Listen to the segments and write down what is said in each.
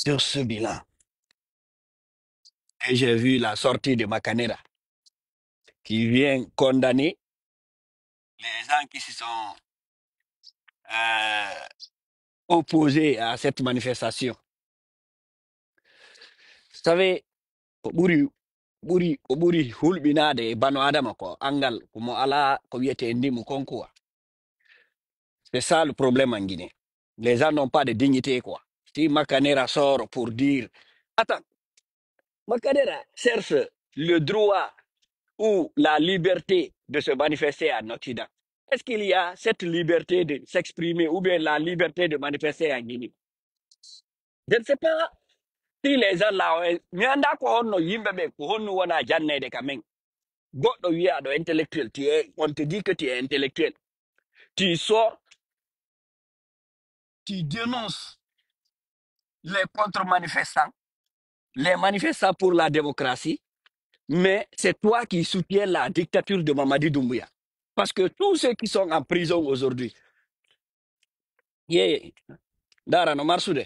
sur ce bilan. Et j'ai vu la sortie de Macanera qui vient condamner les gens qui se sont euh, opposés à cette manifestation. Vous savez, ko ɓuri hulɓinade e bano adama ko angal komo ala ko wiyete ndimu konkuwa. C'est ça le problème en Guinée. Les gens n'ont pas de dignité, quoi. Si Macanera sort pour dire... Attends, Macanera cherche le droit ou la liberté de se manifester en Occident. Est-ce qu'il y a cette liberté de s'exprimer ou bien la liberté de manifester en Guinée? Je ne sais pas si les gens là, ñanda ko honno yimɓe ɓe ko honno wona jannede ka men. Goɗɗo wiyaɗo intellectuel, on te dit que tu es intellectuel. Tu sors, tu dénonces les contre-manifestants, les manifestants pour la démocratie, mais c'est toi qui soutiens la dictature de Mamadi Doumbouya. Parce que tous ceux qui sont en prison aujourd'hui, yeah, Dara no Marsoude,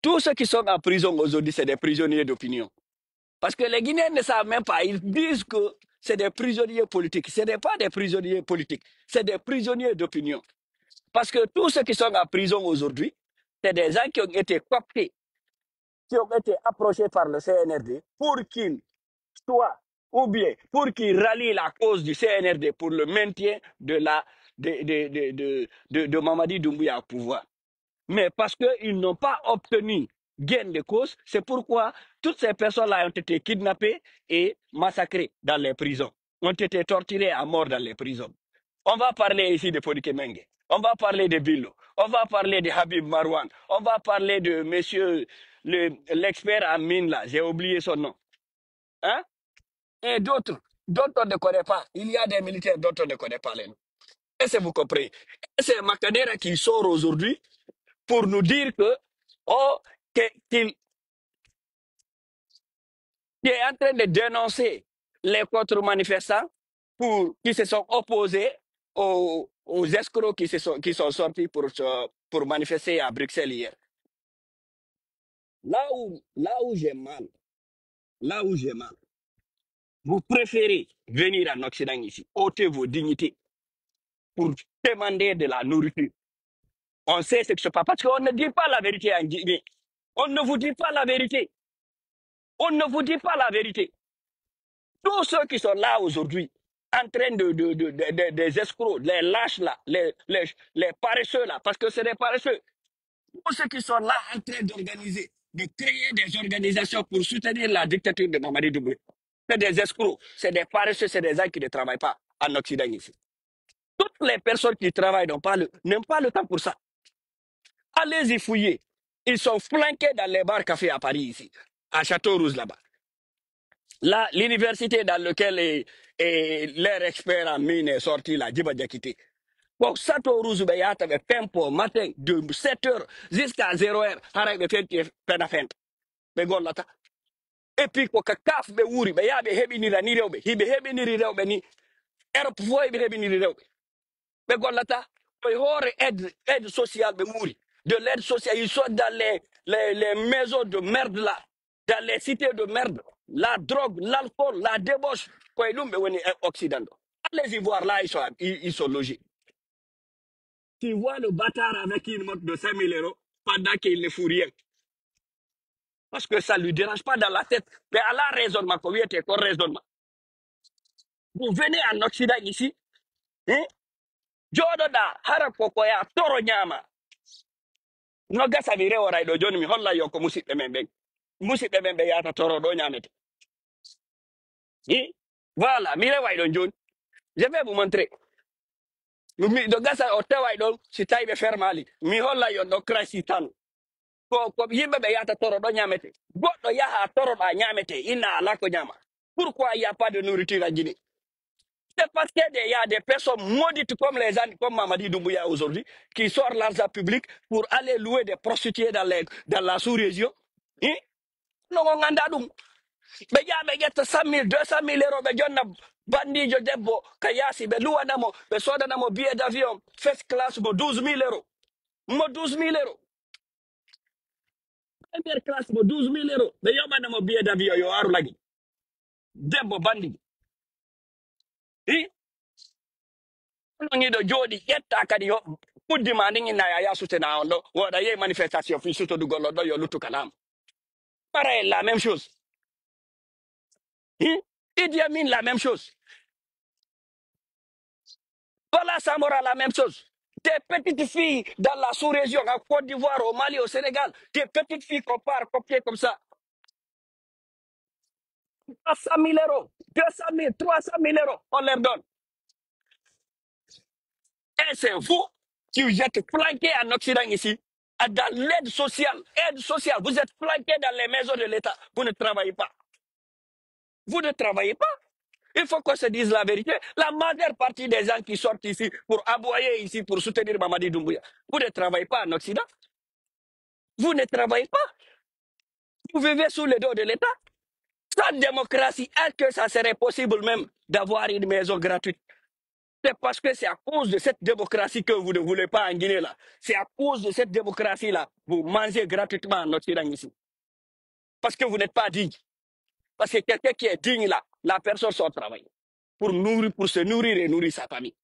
tous ceux qui sont en prison aujourd'hui, c'est des prisonniers d'opinion. Parce que les Guinéens ne savent même pas, ils disent que c'est des prisonniers politiques. Ce n'est pas des prisonniers politiques, c'est des prisonniers d'opinion. Parce que tous ceux qui sont en prison aujourd'hui, c'est des gens qui ont été cooptés, qui ont été approchés par le CNRD pour qu'ils soient, ou bien pour qu'ils rallient la cause du CNRD pour le maintien de Mamadi Doumbouya au pouvoir. Mais parce qu'ils n'ont pas obtenu gain de cause, c'est pourquoi toutes ces personnes-là ont été kidnappées et massacrées dans les prisons, ont été torturées à mort dans les prisons. On va parler ici de Podike Menge, on va parler de Billo, on va parler de Habib Marwan, on va parler de monsieur l'expert en mine là, j'ai oublié son nom. Hein? Et d'autres on ne connaît pas. Il y a des militaires dont on ne connaît pas les noms. Est-ce que vous comprenez? Et c'est Macanera qui sort aujourd'hui pour nous dire que, oh, qu'il est en train de dénoncer les contre-manifestants qui se sont opposés aux escrocs qui sont sortis pour manifester à Bruxelles hier. Là où j'ai mal, vous préférez venir en Occident ici, ôter vos dignités pour demander de la nourriture. On sait ce que se passe parce qu'on ne dit pas la vérité en Guinée. On ne vous dit pas la vérité. On ne vous dit pas la vérité. Tous ceux qui sont là aujourd'hui, en train des escrocs, les lâches là, les paresseux là, parce que c'est des paresseux. Tous ceux qui sont là en train d'organiser, de créer des organisations pour soutenir la dictature de Mamadi Doumbouya. C'est des escrocs, c'est des paresseux, c'est des gens qui ne travaillent pas en Occident ici. Toutes les personnes qui travaillent n'ont pas le temps pour ça. Allez-y fouiller. Ils sont flanqués dans les bars cafés à Paris ici, à Château-Rouge là-bas. Là, l'université dans laquelle leur expert en mine est sorti, là, Djiba Diakité. Bon, Château-Rouge, il y a un tempo matin de 7h jusqu'à 0h. Harek de fait, penafent. Et puis, quoi, kaf be wuri, be ya be hebi ni rani rewbe, hibe hebi ni rewbe ni, Europe voy be hebi ni rewbe. Be golata, be hore aide sociale be wuri. De l'aide sociale, ils sont dans les maisons de merde là, dans les cités de merde. La drogue, l'alcool, la débauche, quoi, ils ont Occident. Allez-y voir là, ils sont logés. Tu vois le bâtard avec une montre de 5000 euros pendant qu'il ne fout rien. Parce que ça ne lui dérange pas dans la tête. Mais à la raisonnement, comment est-ce qu'on raisonnement? Vous venez en Occident ici, hein? Jododa, harapokoya, toro nyama. Noga sabire ora ido joni mi holla yoko musibe membe. Musibe membe yata toro do nyamete. Voilà, mire wa ido joni. Je vais vous montrer. Do gasa o tewa ido si taybe fermali. Mi holla yo do krasi tanu. Ko yimbe be yata toro do nyamete. Goddo yaha toro da nyamete ina ala ko nyama. Pourquoi il n'y a pas de nourriture à Guinée? C'est parce qu'il y a des personnes maudites comme les gens, comme Mamadi Doumbouya aujourd'hui, qui sortent l'argent public pour aller louer des prostituées dans la sous-région. Hein? Non, on a dit, mais il y a 100 000, 200 000 euros, mais il y a bandi de debo, kayasi, mais loué namo, mais soit dans mon billet d'avion, first class, 12 000 euros. 12 000 euros. Première classe mo 12 000 euros. Mais yo man mo billet d'avion yo aru lagi. Debbo bandi. Hi? Ngi do jodi yetta kadi yo puddi ma ndingi na ya sutena ondo. Woda ye manifestation fi suto du gollo do yo lutu kalam. Pareil la même chose. Hi? Idi Amin la même chose. Voilà Samora la même chose. Des petites filles dans la sous-région, en Côte d'Ivoire, au Mali, au Sénégal, des petites filles qu'on part copier comme ça. 300 000 euros, 200 000, 300 000 euros, on leur donne. Et c'est vous qui vous êtes flanqués en Occident ici, dans l'aide sociale. Aide sociale, vous êtes flanqués dans les maisons de l'État. Vous ne travaillez pas. Vous ne travaillez pas. Il faut qu'on se dise la vérité. La majeure partie des gens qui sortent ici pour aboyer ici, pour soutenir Mamadi Doumbouya, vous ne travaillez pas en Occident. Vous ne travaillez pas. Vous vivez sous le dos de l'État. Sans démocratie, est-ce que ça serait possible même d'avoir une maison gratuite? C'est parce que c'est à cause de cette démocratie que vous ne voulez pas en Guinée là. C'est à cause de cette démocratie là, vous mangez gratuitement en Occident ici. Parce que vous n'êtes pas digne. Parce que quelqu'un qui est digne là, la personne son travail. Pour se nourrir et nourrir sa famille.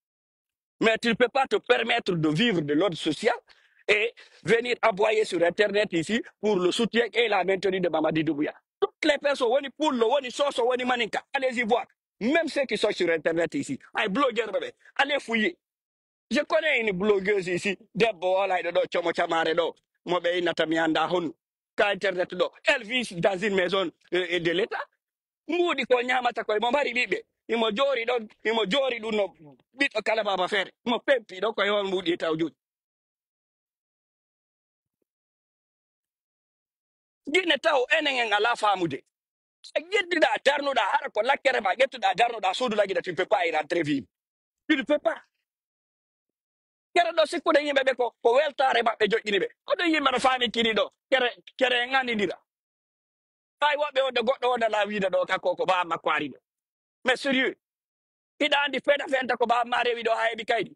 Mais tu ne peux pas te permettre de vivre de l'ordre social et venir aboyer sur Internet ici pour le soutien et la maintenue de Mamadi Doumbouya. Toutes les personnes, Wani Poulo, Wani Soso, Wani Maninka, allez-y voir. Même ceux qui sont sur Internet ici, les blogueurs, allez fouiller. Je connais une blogueuse ici, Debo, là, de Chomo Chamare, Mobe Natamianda Hun, Internet, elle vit dans une maison de l'État. Moudi ko nyamata ko mo mari bibe imo jori dun no bito kala baba fere mo pempi do ko yon mudi tawju gine taw enen en ala famude geddi da darno da har ko lakkere ma gettu da darno da sudu lagi da tu peux pas y rentrer vivre tu ne peux pas kere do sikku de yimbe be ko weltare mabbe jojjini be ko do yimbe no fami kiri do kere ngani dira tay wobe o de goddo wona la wiida do kakko ko ba makko ari do mais sérieux ida andi feda fenta ko ba ma rewi do haybi kaydi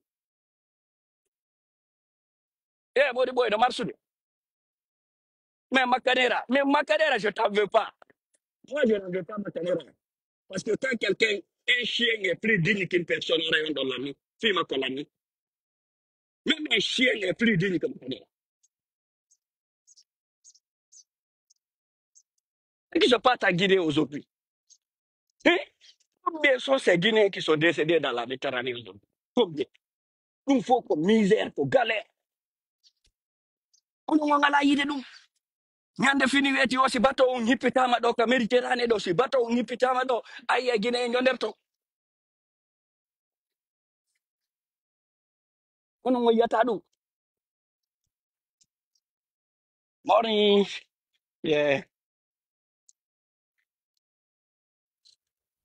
e modi boy do marsude. Mais Macanera, je t'en veux pas. Moi, je n'en veux pas Macanera. Parce que quand quelqu'un, un chien est plus digne qu'une personne, on rayon dans la nuit. Fille Colani. Même un chien est plus digne que Macanera. Et qui se passe à Guinée aujourd'hui? Hein? Combien sont ces Guinéens qui sont décédés dans la Méditerranée aujourd'hui? Combien? Il faut que misère, que galère. On a la idée nous. Nyande fini weti osi bato on hippitama do ka Méditerranée do si bato on hippitama do ay Guinée ñonderto. On ngo yata dum. Morning. Yeah.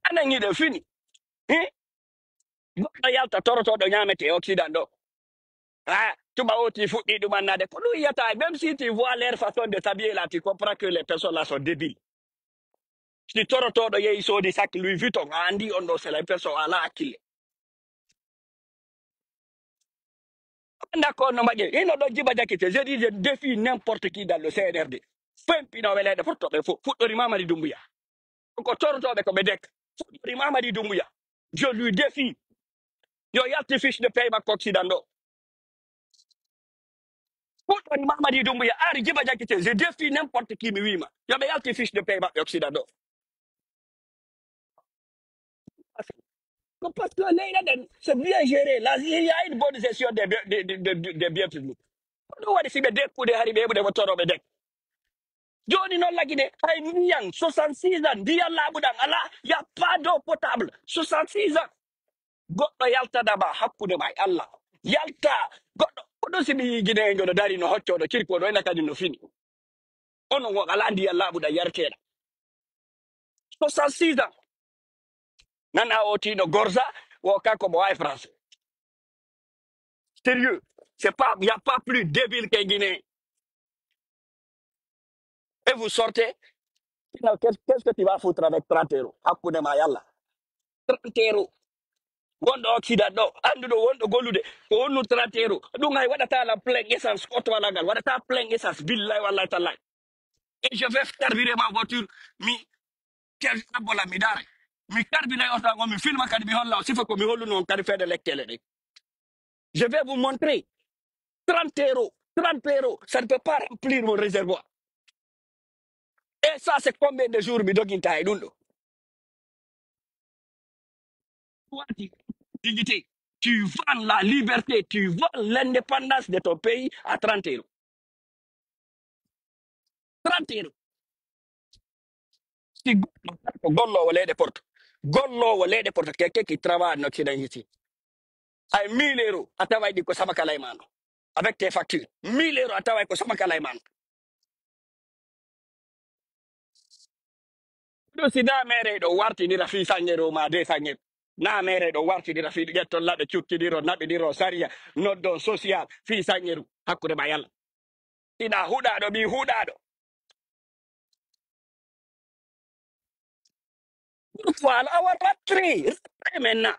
Ana ngi de fini. Hein? Goɗɗo yalta torotoɗo ñamete e Occident ɗo. Ah, tuba oti fuɗɗi ɗumannade ko ɗum yiyata même si tu vois leur façon de s'habiller là tu comprends que les personnes là sont débiles. Si torotoɗo yehi soodi sac Louis Vuitton a andi on ɗo c'est les personnes ala hakkille. D'accord no mbaƴe ino ɗo jiba jakite je dis je défie n'importe qui dans le CNRD fempinoɓe leɗɗe fottoɓe fof fuɗɗori Mamadi Doumbouya ko torotoɓe ko ɓe dek fuɗɗori Mamadi Doumbouya je lui défie yo yalti fiche de paye makko Occident ɗo fuɗɗori Mamadi Doumbouya ari jiba jakite je défie n'importe qui mi wima yoɓe yalti fiche de paye maɓɓe Occident ɗo. Parce que c'est bien géré. Là, il y a une bonne gestion des biens publics. On va décider de coups de Haribé ou de votre robe de Johnny non la Guinée, ay Niang, 66 ans, Dia la Boudang, Allah, il n'y a pas d'eau potable. 66 ans. Goɗɗo yalta daba hakkude ma e Allah. Yalta goɗɗo oɗo sibi Guinée ngoɗo dari no hoccoɗo kirkoɗo ena kadi no fini. Ono ngo ala Dia la Boudang yarteɗa. 66 ans. Nana otino Gorza, ou kako mo ay français. Sérieux. Il n'y a pas plus débile qu'un Guinéen. Et vous sortez, qu'est-ce que tu vas foutre avec 30 euros? Hakuna Mayala. 30 euros. Wondo Occident, andudo wondo golude, ko wonu 30 euros. Dunga wadata la plein essence, koto walagal, wadata plein essence, billahi wallahi talai. Et je vais carburer ma voiture. Mi, quel abola mi dare. Mi carburer autant, mi filme carbi holla, si faut que mi holu non carbi faire de lectele. Je vais vous montrer 30 euros. 30 euros, ça ne peut pas remplir mon réservoir. Et ça, c'est combien de jours mi doginta et dundo? Dignité. Tu vends la liberté, tu vends l'indépendance de ton pays à 30 euros. 30 euros. Si Gollo ou les portes. Gollo ou les portes, quelqu'un qui travaille en Occident ici. À 1000 euros, à travailler de Kosama Kalaimano. Avec tes factures. 1000 euros à travailler de Kosama Kalaimano. Donc, si dans mere do warti dira fi sanyero ma de sanyero. Na mere do warti dira fi getto labe ciutti diro nabe diro saria noddo social fi sanyero hakkude ma yalla. Ina huda do bi huda do. Voilà, our ratri. Maintenant.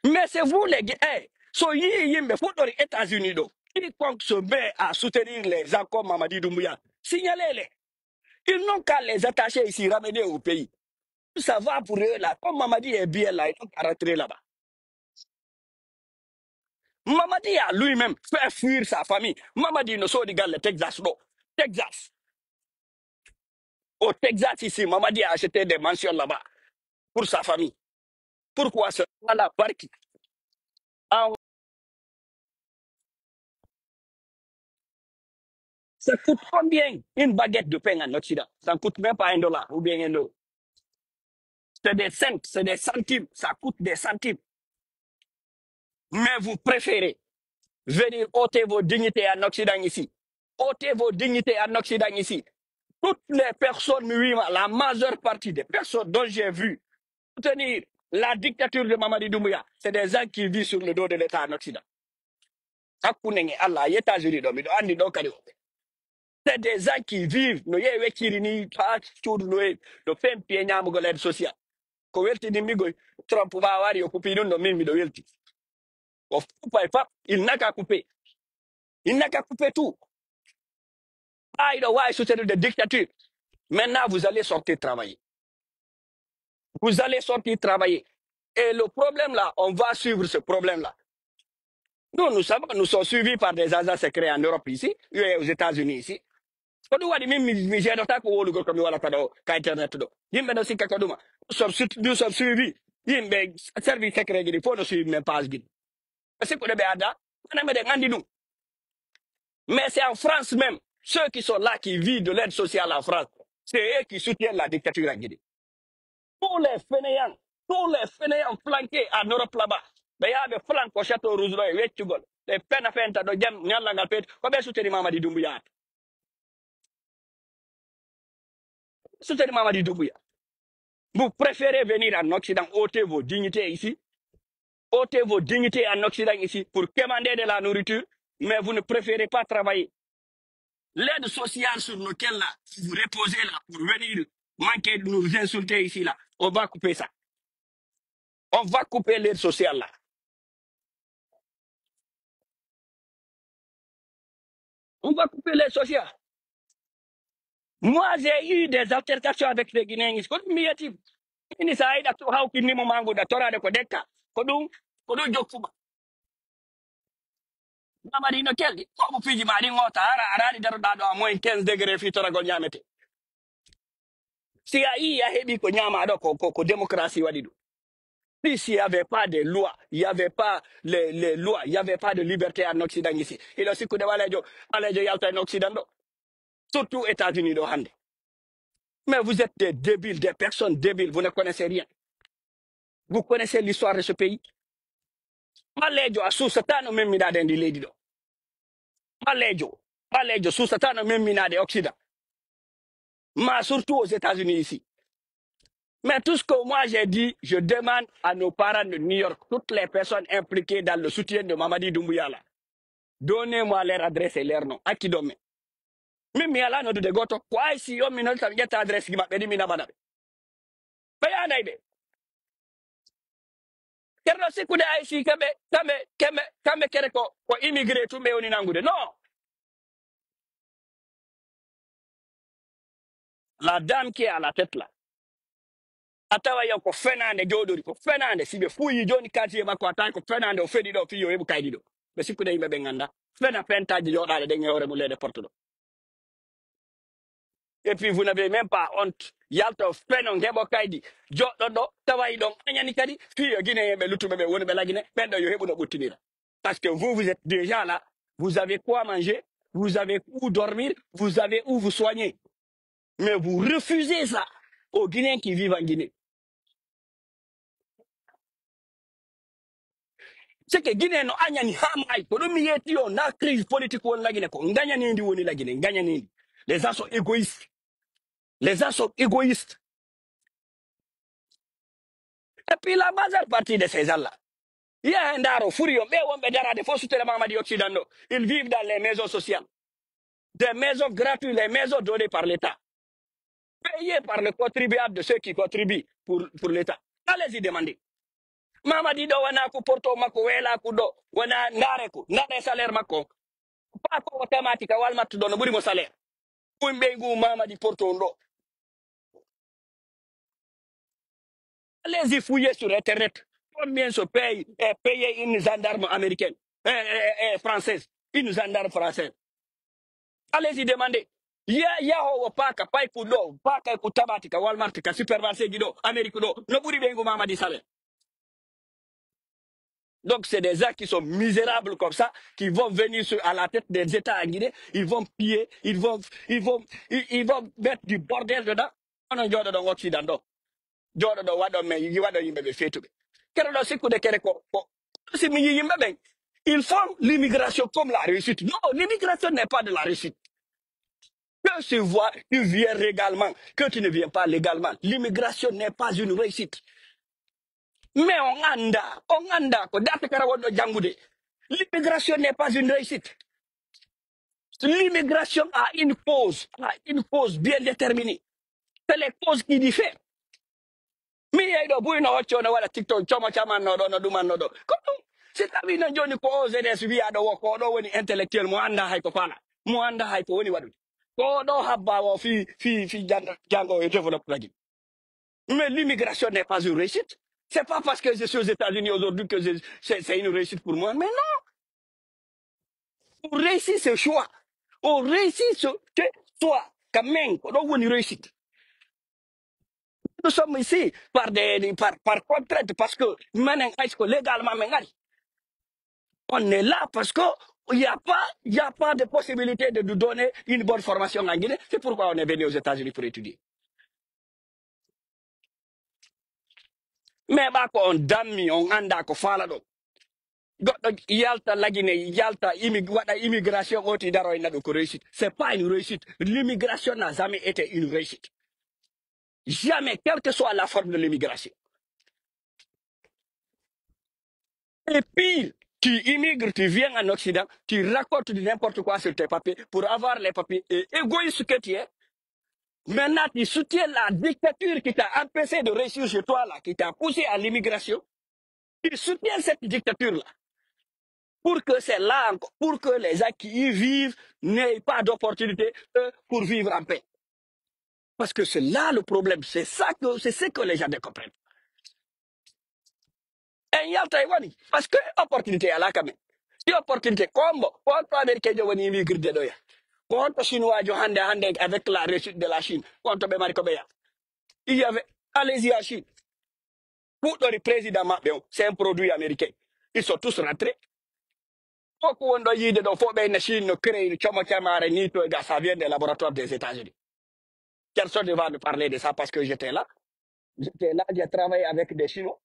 Mais c'est vous les gars. Hey, so yimbe fodori États-Unis do. Quiconque se met à soutenir les accords Mamadi Doumbouya, signalez-les. Ils n'ont qu'à les attacher ici, ramener au pays. Ça va pour eux là. Comme Mamadi est bien là, ils n'ont qu'à rentrer là-bas. Mamadi a lui-même fait fuir sa famille. Mamadi ne sort du gars le Texas. Non. Texas. Au Texas ici, Mamadi a acheté des mansions là-bas pour sa famille. Pourquoi ce la barque? Ça coûte combien une baguette de pain en Occident? Ça ne coûte même pas $1 ou bien €1. C'est des cents, c'est des centimes. Ça coûte des centimes. Mais vous préférez venir ôter vos dignités en Occident ici. Ôtez vos dignités en Occident ici. Toutes les personnes, oui, la majeure partie des personnes dont j'ai vu soutenir la dictature de Mamadi Doumbouya, c'est des gens qui vivent sur le dos de l'État en Occident. Hakunenge Allah, États-Unis, c'est des gens qui vivent, no ye wekirini, no fem pienya mugoled social. Ko welti ni migo, Trump va wari okupi no mimi do welti. Of il n'a qu'à couper. Il n'a qu'à couper tout. Ah, il doit soutenir des dictatures. Maintenant, vous allez sortir travailler. Vous allez sortir travailler. Et le problème là, on va suivre ce problème-là. Nous savons, nous sommes suivis par des agents secrets en Europe ici, et aux États-Unis ici. Quand nous voyons mes gars d'attaque au Lugor comme nous voilà kado, Internet do. Yimbe no sika kaduma. Nous sommes suivis. Yimbe service secret il faut nous suivre mes pages guide. Parce que be ada, on a mis des ngandi nous. Mais c'est en France même, ceux qui sont là, qui vivent de l'aide sociale en France, c'est eux qui soutiennent la dictature à Guinée. Tous les fainéants flanqués en Europe là-bas. Mais il y a des flancs au château Rousseau et Wetchugol. Les peines à faire de Gem, Nyalangal Pet, combien soutenir Mamadi Doumbouya? Soutenir Mamadi Doumbouya. Vous préférez venir en Occident, ôter vos dignités ici, ôter vos dignités en Occident ici pour commander de la nourriture, mais vous ne préférez pas travailler. L'aide sociale sur laquelle là, vous reposez là pour venir manquer de nous insulter ici là, on va couper ça. On va couper l'aide sociale là. On va couper l'aide sociale. Moi, j'ai eu des altercations avec les Guinéens. Ini sai da to hawki ni mo mango da torade ko dekka ko dum jokkuma namari no keldi ko mo fiji ma di ngota arani daro da do a moins 15 degrés fi toragol nyamete si a yi a hebi ko nyama do ko démocratie wadi do si s'il n'y avait pas de loi, il n'y avait pas les lois, il n'y avait pas de liberté en Occident ici. Il a aussi que de Walejo Yalta en Occident, surtout États-Unis de Hande. Mais vous êtes des débiles, des personnes débiles, vous ne connaissez rien. Vous connaissez l'histoire de ce pays. Malejo a sous satano même mina de lady do. Malejo sous satano même mina de Occident. Mais surtout aux États-Unis ici. Mais tout ce que moi j'ai dit, je demande à nos parents de New York, toutes les personnes impliquées dans le soutien de Mamadi Doumbouya là, donnez-moi leur adresse et leur nom. Aki dome. Mimi ala no de goto. Kwa si yo mi no ta get adresse gi mabbe di mi na bana. Baya nay be. Kerno sikude ay si kame kere ko immigré tu me oni nangude. Non. La dame qui est à la tête là. Atawa yo ko fenande jodori ko fenande sibe fuyi joni kati ma ko atan ko fenande o fedi do fi yo hebu kaydi do be sikku de yimbe be nganda fena pentaji jodade de ngewre mu lede porte do. Et puis vous n'avez même pas honte yalto feno ngebo kaydi joddo do tawai don anyani kadi fi yo gine be lutube be woni be lagine ben do yo hebu no bottinira parce que vous êtes déjà là, vous avez quoi manger, vous avez où dormir, vous avez où vous soigner, mais vous refusez ça aux Guinéens qui vivent en Guinée. C'est que Guinée no anya ni hamai ko dum yeti yo na crise politique won la Guinée ko nganya ni ndi woni la Guinée nganya ni. Les gens sont égoïstes. Les gens sont égoïstes. Et puis la majeure partie de ces gens-là, il y a un daro furio be won be dara de fo soutenir Mamadi Occidentaux. Ils vivent dans les maisons sociales. Des maisons gratuites, les maisons données par l'État. Payées par le contribuable de ceux qui contribuent pour l'État. Allez-y demander. Mamadi do wana ku porto mako wela ku do wana ndare ku ndare salaire mako pas ko automatique wal mat do no buri mo salaire pour mbégu Mamadi porto ndo. Allez-y fouiller sur internet combien se paye payer une gendarme américaine française, une gendarme française. Allez-y demander. Ya ho paka pay ku do paka ku tamatika wal mat ka supermarché gido Amérique do no buri mbégu Mamadi salaire. Donc, c'est des gens qui sont misérables comme ça, qui vont venir à la tête des États en Guinée, ils vont piller, ils vont mettre du bordel dedans. On a Jordan dans l'Occident. Jordan dans Wadon, mais il y a des faits. Quel est le secret de Kereko? C'est ils font l'immigration comme la réussite. Non, l'immigration n'est pas de la réussite. Que tu vois, tu viens légalement, que tu ne viens pas légalement. L'immigration n'est pas une réussite. Mais on anda, l'immigration n'est pas une réussite. L'immigration a une cause bien déterminée. C'est les causes qui diffèrent. Mais il y a des TikTok, c'est à dire que nous avons des intellectuels, nous avons mais l'immigration n'est pas une réussite. C'est pas parce que je suis aux États-Unis aujourd'hui que c'est une réussite pour moi. Mais non, on réussit ce choix. On réussit ce choix. Quand même, on a une réussite. Nous sommes ici par contrainte parce que légalement, on est là parce qu'il n'y a pas de possibilité de nous donner une bonne formation en Guinée. C'est pourquoi on est venu aux États-Unis pour étudier. Mais on dami, on anda ko fala do. Yalta lagine, yalta immigration oti daro ina do ko réussite. C'est pas une réussite. L'immigration n'a jamais été une réussite. Jamais, quelle que soit la forme de l'immigration. Et puis, tu immigres, tu viens en Occident, tu racontes n'importe quoi sur tes papiers pour avoir les papiers. Et égoïste que tu es, maintenant tu soutiens la dictature qui t'a empêché de réussir chez toi, là, qui t'a poussé à l'immigration. Tu soutiens cette dictature-là. Pour que c'est là, pour que les gens qui y vivent n'aient pas d'opportunité pour vivre en paix. Parce que c'est là le problème. C'est ce que les gens ne comprennent. Et il y a Taïwan. Parce que opportunité est là quand même. Si opportunité comme quand Américain de immigrer de doya. Quand Chinois hande avec la réussite de la Chine. Quand il y avait allez-y à Chine. Pour le président Macron, c'est un produit américain. Ils sont tous rentrés. Pourquoi on doit y aller dans la Chine, créer une ça vient des laboratoires des États-Unis. Personne ne va me parler de ça parce que j'étais là. J'étais là, j'ai travaillé avec des Chinois.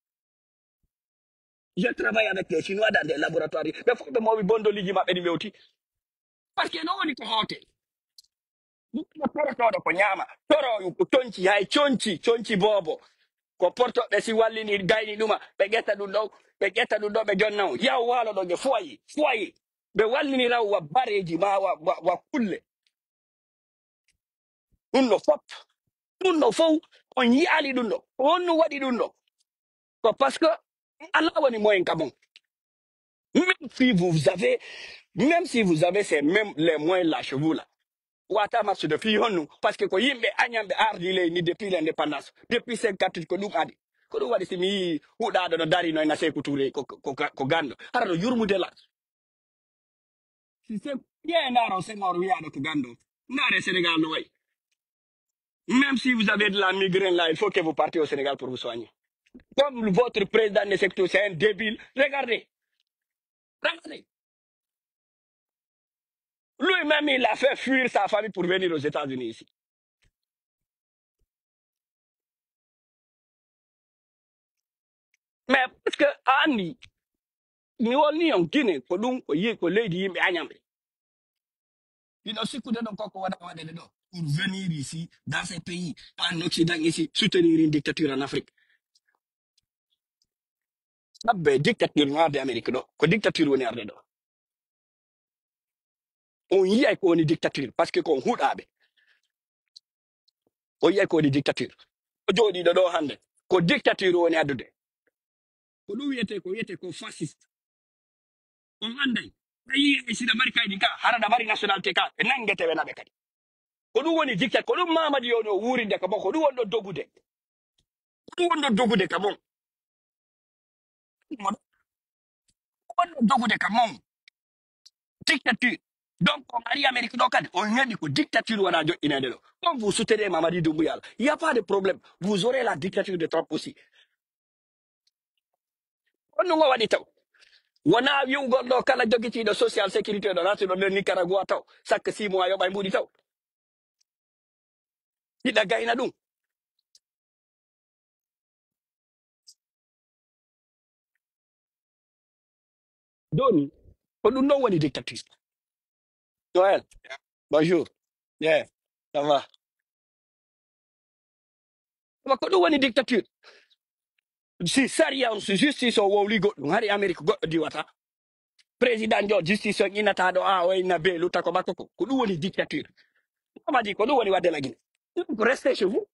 Je travaille avec les Chinois dans des laboratoires. Mais faut que moi, je bonne ligi ma pédimé aussi. Parce que non, on est cohorté. Nous, toro, tonchi, hay, chonchi, bobo. Ko porto be si wallini gayni duma be getta dum do be jonnaw yaw walo do je foyi be wallini raw wa bareji ma wa kulle dum no fop dum no fow on yali dum do on wadi dum do ko parce que Allah woni moyen kamon même si vous avez ces mêmes les moyens là chez vous là wata match de fi honnu parce que ko yimbe anyambe ardi le ni depuis l'indépendance depuis 54 ko dum adi ko dum wadi simi huudaado no dari no na Sékou Touré ko gando harado yurmude la si c'est bien naro Senghor wiado ko gando ndare Sénégal no way même si vous avez de la migraine là il faut que vous partiez au Sénégal pour vous soigner comme votre président de secteur c'est un débile regardez lui-même il a fait fuir sa famille pour venir aux États-Unis ici mais parce que Annie ni woni on Guinée ko dum ko yi ko leydi yimbe anyambe il aussi coup de donc ko wada wada le do pour venir ici dans ces pays en Occident ici soutenir une dictature en Afrique abbe dictature noire d'Amérique do ko dictature woni arde do on yi ay ko woni dictature parce que ko hudabe o yi ay ko woni dictature o jodi do hande ko dictature woni addude ko dum wiyete ko fasciste on anday ayi e sida mari kaydi ka harada mari nationalité ka e nangete be nabe kadi ko dum woni dictature ko dum mamadi yo no wurinde ka bon ko dum wondo dogude ko dum wondo dogude ka bon ko wondo dogude ka mon dictature donc on ari Amérique do kadi on hebi ko dictature wana jo inede do comme vous soutenez Mamadi Doumbouya il y a pas de problème vous aurez la dictature de Trump aussi on ngo wadi taw wana yu gondo kala jogiti do social sécurité do rati do le Nicaragua taw chaque 6 mois yo bay mbudi taw ida gayna dum doni ko dum no woni dictature Noël bonjour yeah ça va ko dum woni dictature si sariya on si justice o wowli goddo hari Amerique goddo diwata président jo justice o inata do a o ina be luta ko makko ko dum woni dictature Mamadi ko dum woni wadde la Guinée donc restez chez vous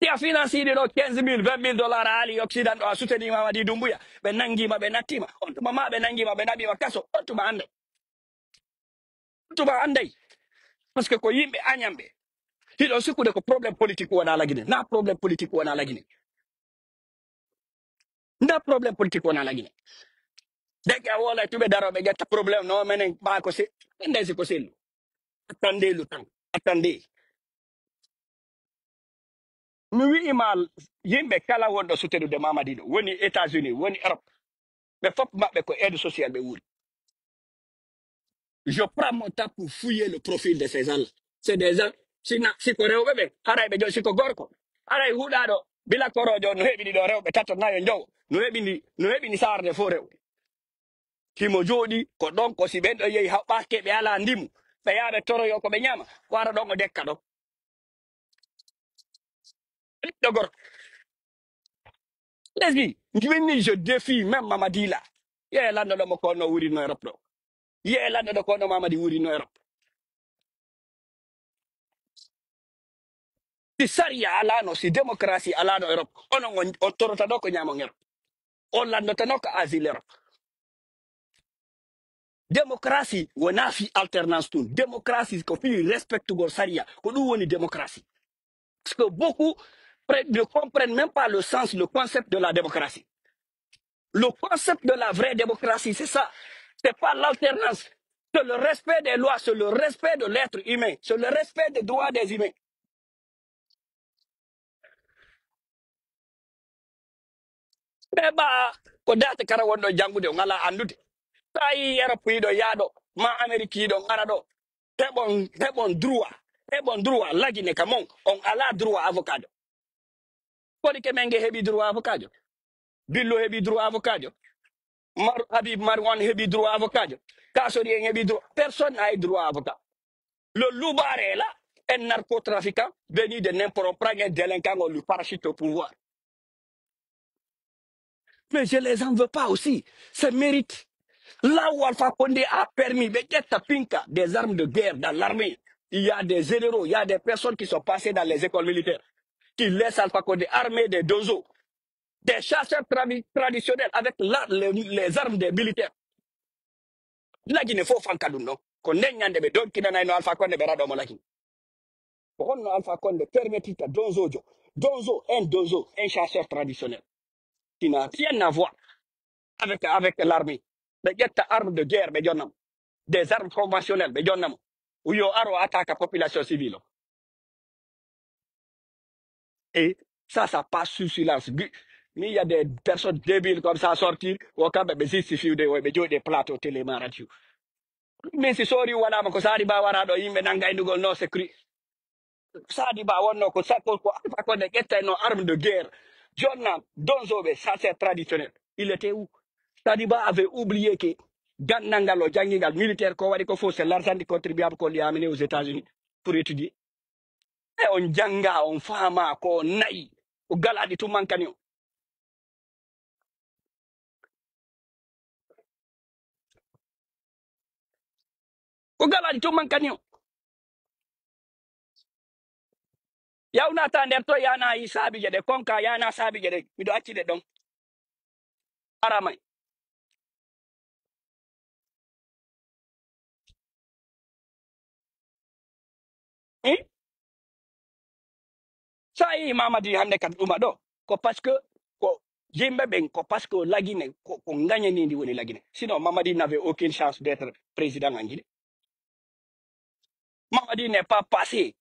ti a financé de 15 000 20 000 dollars ali Occident do a soutenir Mamadi Doumbouya be nangima be natima on tuma ma be nangima be nabi kaso on tuma ande parce que ko yimbe anyambe hido sikude ko problème politique wona la Guinée na problème politique wona la Guinée na problème politique wona la Guinée dek a wala tube daro be getta problème no menen ba ko se ndesi ko selu attendez le temps attendez mi wi imal yimbe kala wondo soutenir de Mamadi do woni États-Unis woni Europe be fop mabbe ko aide sociale be wuri je prends mon temps pour fouiller le profil de ces gens c'est des gens si ko rewbe be haray be jo si ko gorko haray hudado bila korojo no hebi do rewbe tato nayo njow no hebi ni sarde fo rew kimo jodi ko don ko si ben do yehi habbake be ala ndimu be yaade toro yo ko be nyama wara do mo dekka do do gor lesbi ngini je défie même Mamadi là ye lando do mo ko no wuri no Europe do ye lando do ko no Mamadi wuri no Europe si saria ala no si démocratie ala no Europe ono on torota do ko nyama ngero on lando tanok asile Europe démocratie wona fi alternance tout démocratie ko fi respect go saria ko dum woni démocratie parce que beaucoup ne comprennent même pas le sens le concept de la démocratie le concept de la vraie démocratie c'est ça c'est pas l'alternance c'est le respect des lois c'est le respect de l'être humain c'est le respect des droits des humains beba ko data kara wondo jangude ngala andude tay Europe yido yaado ma Amerique yido ngara do hebon droit lagine kamon on ala droit avocat kodi ke menge hebi droit avocat billo hebi droit avocat Habib Marwan hebi droit avocat Kasori hebi droit personne n'a droit avocat le loubare est là un narcotrafiquant venu de n'importe prend un délinquant on lui parachute au pouvoir mais je les en veux pas aussi c'est mérite. Là où Alpha Condé a permis de mettre Pinka des armes de guerre dans l'armée, il y a des généraux, il y a des personnes qui sont passées dans les écoles militaires, qui laissent Alpha Condé armer des dozos, des chasseurs traditionnels avec les armes des militaires. Là, il ne faut pas faire non. Qu'on ait un de don qui n'a Alpha Condé berado molaki. on Alpha Condé permettre à Donzo, un chasseur traditionnel, qui n'a rien à voir avec l'armée. Mais il y a des armes de guerre, mais des armes conventionnelles, mais où il y a attaque la population civile. Et ça passe sous silence. Mais il y a des personnes débiles comme ça à sortir, ou quand même, justifient des plateaux télé radio. Mais c'est sorry, voilà, mais ça arrive à voir, il me n'a pas non, c'est cri. Ça dit bah on ko ça ko Alpha Condé était une arme de guerre. Jonna Donzobe, ça c'est traditionnel. Il était où? Sadiba avait oublié que Gannangalo, Djangigal, militaire, ko wadi ko faut c'est l'argent du contribuable qu'on lui a amené aux États-Unis pour étudier. Et on Djanga, on Fama, ko Naï, au Galadi tout mancanio. Au Galadi tout mancanio. Yauna Tanderto, Yana Isabi, de Conca, Yana Sabi, de Achi de Don. Aramai. Hein? Ça y est, Mamadi Hande Kadumado. Parce que, ko, Jimbe Ben, parce que la Guinée, qu'on gagne ni woni la Guinée. Sinon, Mamadi n'avait aucune chance d'être président en Guinée. Mamadi n'est pas passé.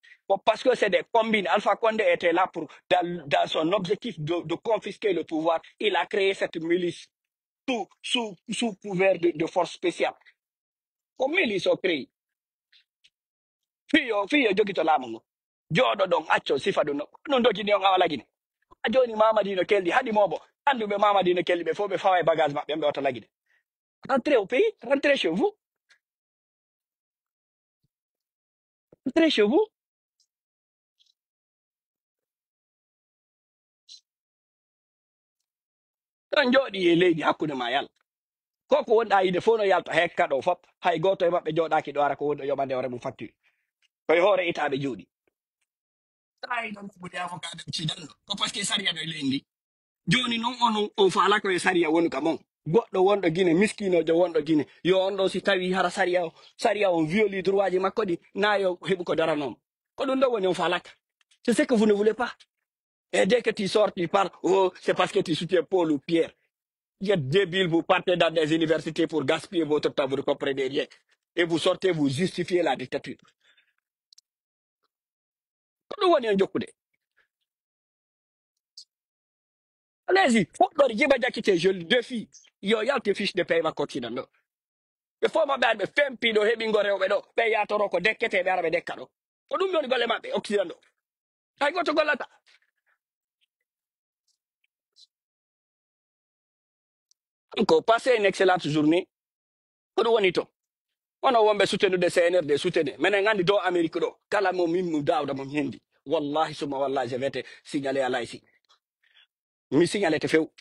Parce que c'est des combines. Alpha Condé était là pour, dans son objectif de confisquer le pouvoir. Il a créé cette milice sous couvert de force spéciale. Comme milice au créé. Fiyo, jogito lamungo. Jodo dong, acho, sifado no. Non doji ni on la Guinée. Joni Mamadi no keldi hadi mobo andu be Mamadi no keldi be fo be fawa bagage mabbe be wata lagide. Rentrez au pays, rentrez chez vous, rentrez chez vous. Tan jodi e leydi hakkude ma yalla. Koko wonda yide fo no yalta hekka do fop hay goto e mabbe jodaki do ara ko wondo yobande hore mum facture. Koy hore itabe jodi. Tay don ko budi avocat ci dan ko parce que sariya do lendi. Joni non on faala ko e sariya wonu ka mon. Goddo wondo Guinée miskino jo wondo Guinée yo on do si tawi hara sariya on violi droit ji makko di na yo hebu ko dara non. Ko dum do woni on faalaka. C'est ce que vous ne voulez pas. Et dès que tu sors, tu parles, oh, c'est parce que tu soutiens Paul ou Pierre. Vous êtes débiles, vous partez dans des universités pour gaspiller votre temps, vous ne comprenez rien. Et vous sortez, vous justifiez la dictature. Comment on est un jokude? Allez-y, faut que je je le défie. Yo, y'a tes fiches de paiement continent. Mais faut ma belle, mais fais un pido, hebingo reobedo, paye à toroko, dekete, berabe dekano. On nous met le mabe, occident. Aïe, go to golata. Encore, passez une excellente journée. Pour on ono wonɓe soutenude CNRD soutenu minen gandi dow Amérique ɗo kala mo min mo dawda mo hendi wallahi suma wallahi je wete signalé à l'IC mi signalé te few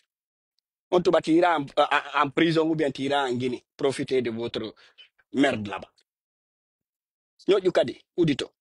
on tuba tira en prison ou bien tira en Guinée profitez de votre merde là-bas ñoƴƴu kadi udito